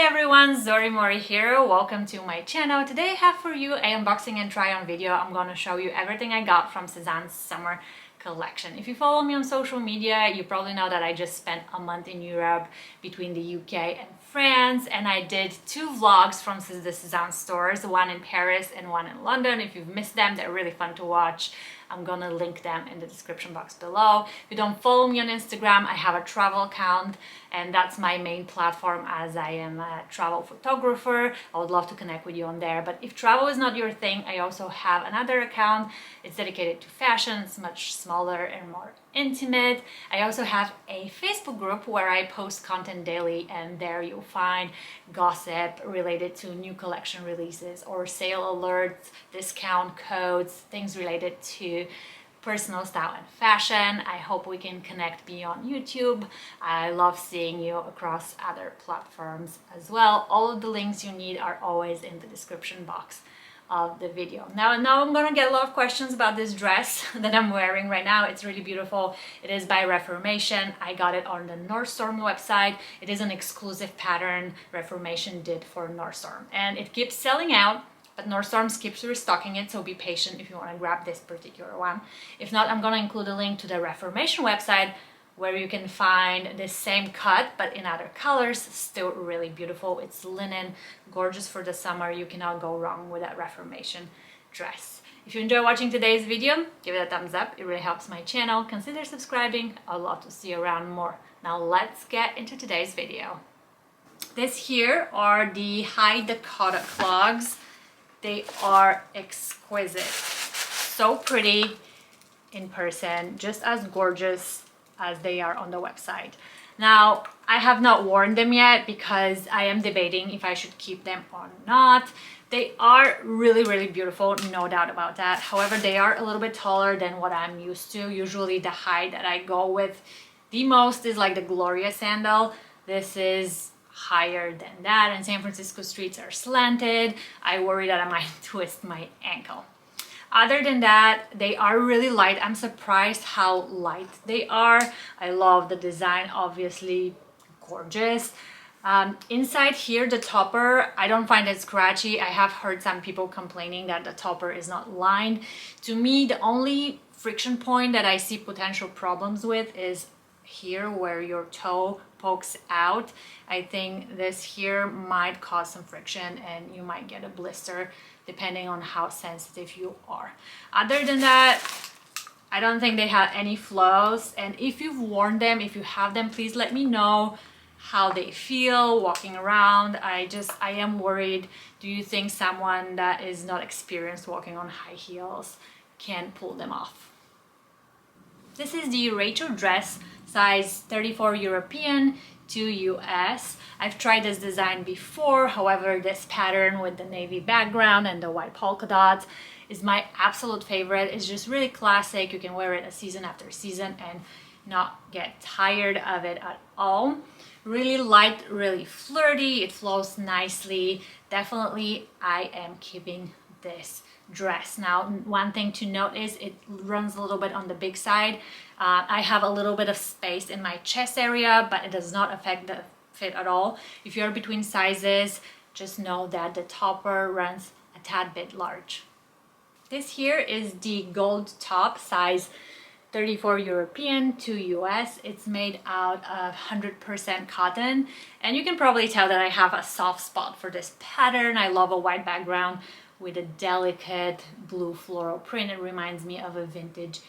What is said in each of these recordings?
Hi everyone, Zori Mori here. Welcome to my channel. Today I have for you an unboxing and try on video. I'm gonna show you everything I got from Sezane Summer collection. If you follow me on social media, you probably know that I just spent a month in Europe between the UK and France, and I did two vlogs from the Sezane stores, one in Paris and one in London. If you've missed them, they're really fun to watch. I'm gonna link them in the description box below. If you don't follow me on Instagram, I have a travel account, and that's my main platform as I am a travel photographer. I would love to connect with you on there. But if travel is not your thing, I also have another account. It's dedicated to fashion. It's much smaller and more intimate. I also have a Facebook group where I post content daily, and there you'll find gossip related to new collection releases or sale alerts, discount codes, things related to personal style and fashion. I hope we can connect beyond YouTube. I love seeing you across other platforms as well. All of the links you need are always in the description box of the video. Now I'm gonna get a lot of questions about this dress that I'm wearing right now. It's really beautiful. It is by Reformation. I got it on the Nordstrom website. It is an exclusive pattern Reformation did for Nordstrom, and it keeps selling out, but Nordstrom keeps restocking it, so be patient if you want to grab this particular one. If not, I'm gonna include a link to the Reformation website where you can find the same cut but in other colors. Still really beautiful. It's linen, gorgeous for the summer. You cannot go wrong with that Reformation dress. If you enjoy watching today's video, give it a thumbs up. It really helps my channel. Consider subscribing. I'd love to see you around more. Now let's get into today's video. This here are the high Dakota Clogs. They are exquisite, so pretty in person, just as gorgeous as they are on the website. Now, I have not worn them yet because I am debating if I should keep them or not. They are really, really beautiful, no doubt about that. However, they are a little bit taller than what I'm used to. Usually the height that I go with the most is like the Gloria sandal. This is higher than that, and San Francisco streets are slanted. I worry that I might twist my ankle. Other than that, they are really light. I'm surprised how light they are. I love the design, obviously gorgeous. Inside here, the topper, I don't find it scratchy. I have heard some people complaining that the topper is not lined. To me, the only friction point that I see potential problems with is here where your toe pokes out. I think this here might cause some friction and you might get a blister depending on how sensitive you are. Other than that, I don't think they have any flaws, and if you've worn them, if you have them, please let me know how they feel walking around. I am worried. Do you think someone that is not experienced walking on high heels can pull them off? This is the Rachel dress, size 34 European to US. I've tried this design before, however, this pattern with the navy background and the white polka dots is my absolute favorite. It's just really classic. You can wear it a season after season and not get tired of it at all. Really light, really flirty. It flows nicely. Definitely, I am keeping this dress. Now, one thing to note is it runs a little bit on the big side. I have a little bit of space in my chest area, but it does not affect the fit at all. If you're between sizes, just know that the topper runs a tad bit large. This here is the gold top, size 34 European to US. It's made out of 100% cotton, and you can probably tell that I have a soft spot for this pattern. I love a white background with a delicate blue floral print. It reminds me of a vintage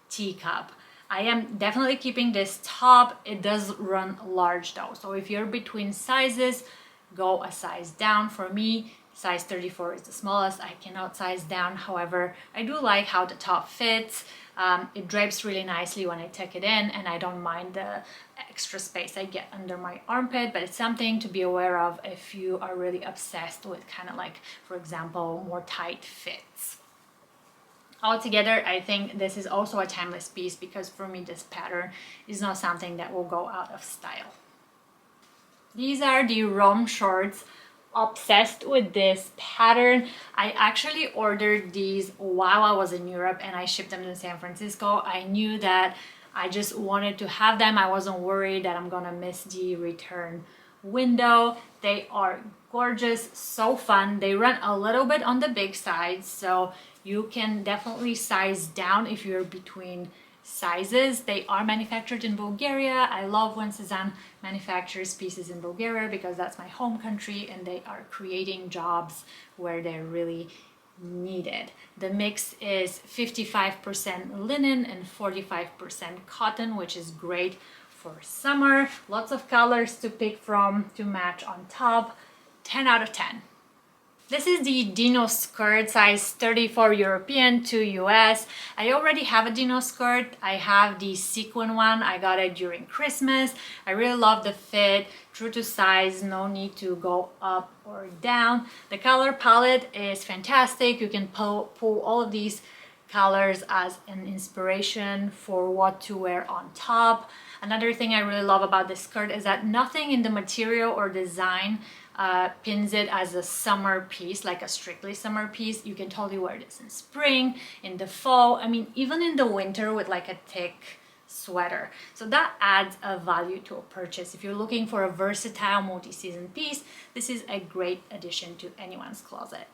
teacup. I am definitely keeping this top. It does run large though, so if you're between sizes, go a size down. For me, size 34 is the smallest. I cannot size down. However, I do like how the top fits. It drapes really nicely when I tuck it in, and I don't mind the extra space I get under my armpit, but it's something to be aware of if you are really obsessed with kind of like, for example, more tight fits. Altogether, I think this is also a timeless piece because for me this pattern is not something that will go out of style. These are the Rome shorts. Obsessed with this pattern. I actually ordered these while I was in Europe and I shipped them to San Francisco. I knew that I just wanted to have them. I wasn't worried that I'm gonna miss the return window. They are gorgeous, so fun. They run a little bit on the big side, so you can definitely size down if you're between sizes. They are manufactured in Bulgaria. I love when Sezane manufactures pieces in Bulgaria because that's my home country, and they are creating jobs where they're really needed. The mix is 55% linen and 45% cotton, which is great for summer. Lots of colors to pick from to match on top. 10 out of 10. This is the Dino Skirt, size 34 European to US. I already have a Dino Skirt. I have the sequin one. I got it during Christmas. I really love the fit, true to size, no need to go up or down. The color palette is fantastic. You can pull all of these colors as an inspiration for what to wear on top. Another thing I really love about this skirt is that nothing in the material or design pins it as a summer piece, like a strictly summer piece. You can totally wear this in spring, in the fall, I mean even in the winter with like a thick sweater. So that adds a value to a purchase. If you're looking for a versatile multi-season piece, this is a great addition to anyone's closet.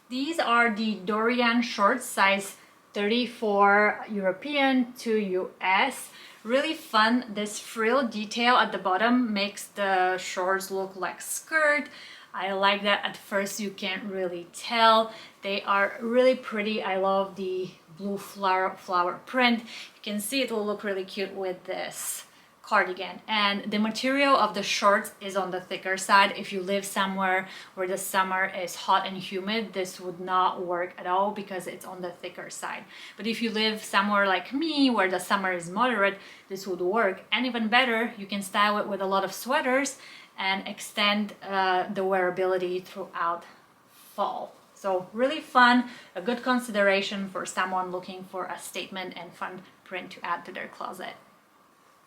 These are the Dorian shorts, size 34 European to US. Really fun. This frill detail at the bottom makes the shorts look like skirt. I like that. At first you can't really tell. They are really pretty. I love the blue flower print. You can see it will look really cute with this cardigan, and the material of the shorts is on the thicker side. If you live somewhere where the summer is hot and humid, this would not work at all because it's on the thicker side. But if you live somewhere like me where the summer is moderate, this would work. And even better, you can style it with a lot of sweaters and extend the wearability throughout fall. So really fun, a good consideration for someone looking for a statement and fun print to add to their closet.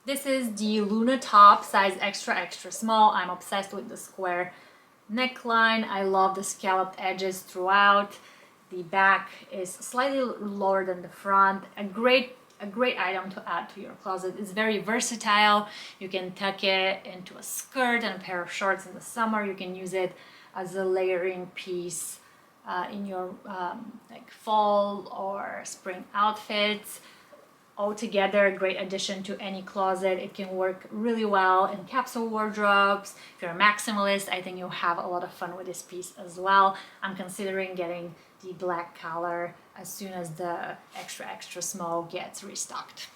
This is the Luna top, size extra small. I'm obsessed with the square neckline. I love the scalloped edges throughout. The back is slightly lower than the front. A great item to add to your closet. It's very versatile. You can tuck it into a skirt and a pair of shorts in the summer. You can use it as a layering piece in your like fall or spring outfits. Altogether, a great addition to any closet. It can work really well in capsule wardrobes. If you're a maximalist, I think you'll have a lot of fun with this piece as well. I'm considering getting the black color as soon as the extra small gets restocked.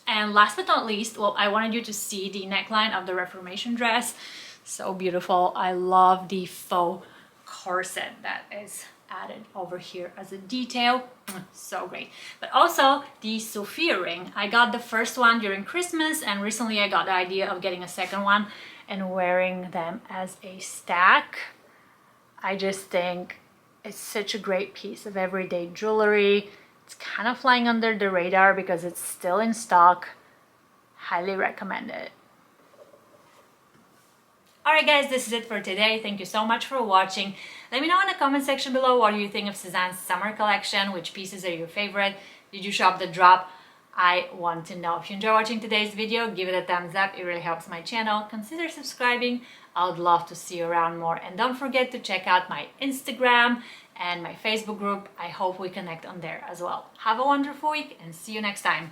And last but not least, well, I wanted you to see the neckline of the Reformation dress. So beautiful. I love the faux corset that is added over here as a detail. So great. But also the Sophia ring. I got the first one during Christmas, and recently I got the idea of getting a second one and wearing them as a stack. I just think it's such a great piece of everyday jewelry. It's kind of flying under the radar because it's still in stock. Highly recommend it. Alright guys, this is it for today. Thank you so much for watching. Let me know in the comment section below what do you think of Sezane's summer collection. Which pieces are your favorite? Did you shop the drop? I want to know. If you enjoy watching today's video, give it a thumbs up. It really helps my channel. Consider subscribing. I would love to see you around more. And don't forget to check out my Instagram and my Facebook group. I hope we connect on there as well. Have a wonderful week and see you next time.